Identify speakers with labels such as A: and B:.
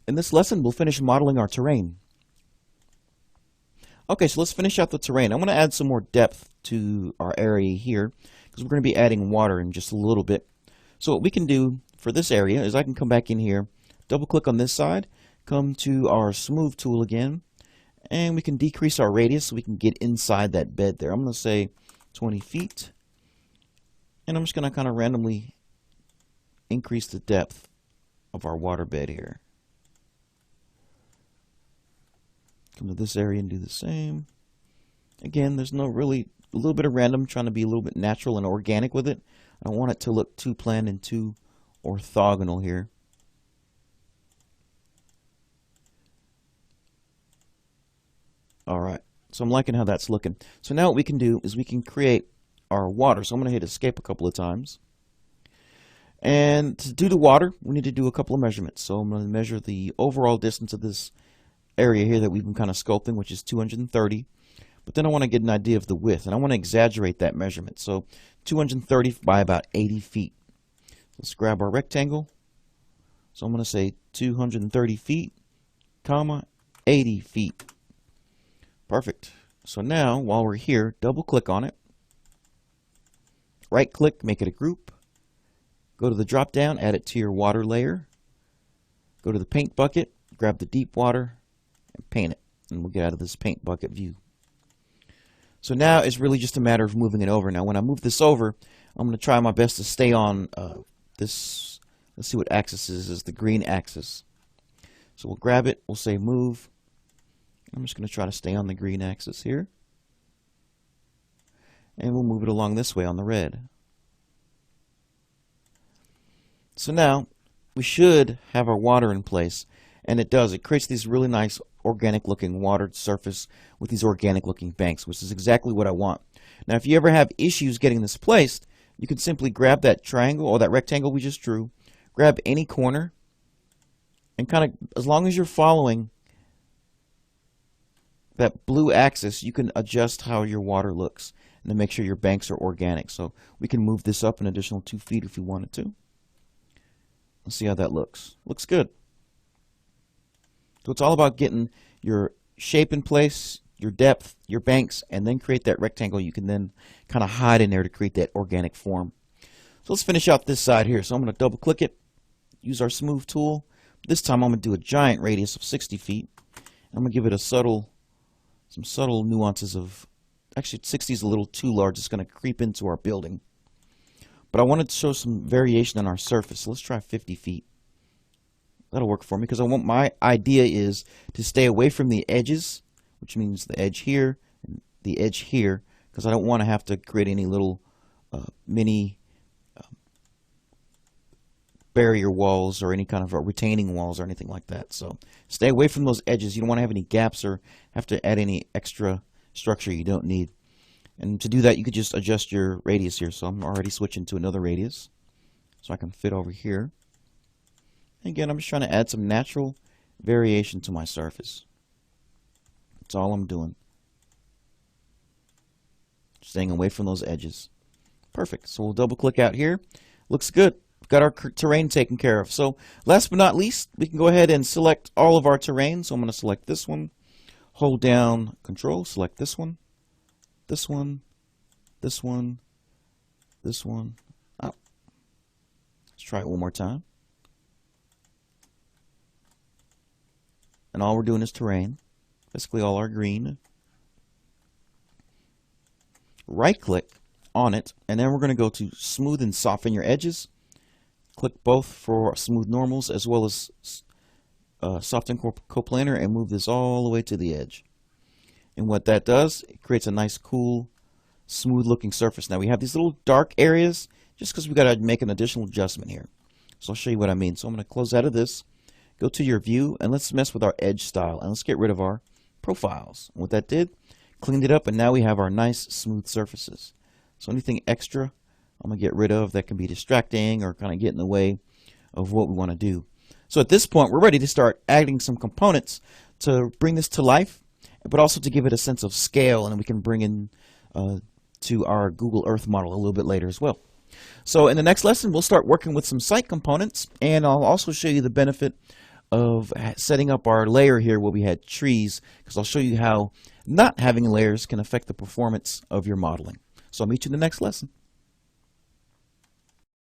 A: In this lesson, we'll finish modeling our terrain. Okay, so let's finish out the terrain. I'm going to add some more depth to our area here because we're going to be adding water in just a little bit. So what we can do for this area is I can come back in here, double click on this side, come to our smooth tool again, and we can decrease our radius so we can get inside that bed there. I'm going to say 20 feet, and I'm just going to kind of randomly increase the depth of our water bed here. Come to this area and do the same. Again, there's no really, a little bit of random, trying to be a little bit natural and organic with it. I don't want it to look too planned and too orthogonal here. Alright, so I'm liking how that's looking. So now what we can do is we can create our water. So I'm going to hit escape a couple of times. And to do the water, we need to do a couple of measurements. So I'm going to measure the overall distance of this area here that we've been kind of sculpting, which is 230. But then I want to get an idea of the width, and I want to exaggerate that measurement. So 230 by about 80 feet. Let's grab our rectangle. So I'm going to say 230 feet, comma, 80 feet. Perfect. So now, while we're here, double click on it. Right click, make it a group. Go to the drop down, add it to your water layer. Go to the paint bucket, grab the deep water, and paint it. And we'll get out of this paint bucket view. So now it's really just a matter of moving it over. Now when I move this over, I'm going to try my best to stay on this. Let's see what axis is the green axis. So we'll grab it, we'll say move. I'm just going to try to stay on the green axis here. And we'll move it along this way on the red. So now we should have our water in place. And it does. It creates these really nice organic looking watered surface with these organic looking banks, which is exactly what I want. Now if you ever have issues getting this placed, you can simply grab that triangle or that rectangle we just drew, grab any corner, and kind of, as long as you're following that blue axis, you can adjust how your water looks and to make sure your banks are organic. So we can move this up an additional 2 feet if we wanted to. Let's see how that looks. Looks good. So it's all about getting your shape in place, your depth, your banks, and then create that rectangle you can then kind of hide in there to create that organic form. So let's finish out this side here. So I'm going to double click it, use our smooth tool. This time I'm going to do a giant radius of 60 feet. I'm going to give it some subtle nuances of, actually 60 is a little too large. It's going to creep into our building. But I wanted to show some variation on our surface. So let's try 50 feet. That'll work for me because my idea is to stay away from the edges, which means the edge here and the edge here, because I don't want to have to create any little mini barrier walls or any kind of retaining walls or anything like that. So stay away from those edges. You don't want to have any gaps or have to add any extra structure you don't need. And to do that, you could just adjust your radius here. So I'm already switching to another radius so I can fit over here. Again, I'm just trying to add some natural variation to my surface. That's all I'm doing. Staying away from those edges. Perfect. So we'll double click out here. Looks good. We've got our terrain taken care of. So last but not least, we can go ahead and select all of our terrain. So I'm going to select this one. Hold down Control. Select this one. This one. This one. This one. Oh. Let's try it one more time. And all we're doing is terrain, basically all our green. Right click on it, and then we're going to go to smooth and soften your edges. Click both for smooth normals as well as soften coplanar, and move this all the way to the edge. And what that does, it creates a nice cool smooth looking surface. Now we have these little dark areas just because we got to make an additional adjustment here. So I'll show you what I mean. So I'm going to close out of this. Go to your view and let's mess with our edge style and let's get rid of our profiles. And what that did, cleaned it up, and now we have our nice smooth surfaces. So anything extra I'm going to get rid of that can be distracting or kind of get in the way of what we want to do. So at this point we're ready to start adding some components to bring this to life, but also to give it a sense of scale, and we can bring in to our Google Earth model a little bit later as well. So in the next lesson we'll start working with some site components, and I'll also show you the benefit of setting up our layer here where we had trees, because I'll show you how not having layers can affect the performance of your modeling. So I'll meet you in the next lesson.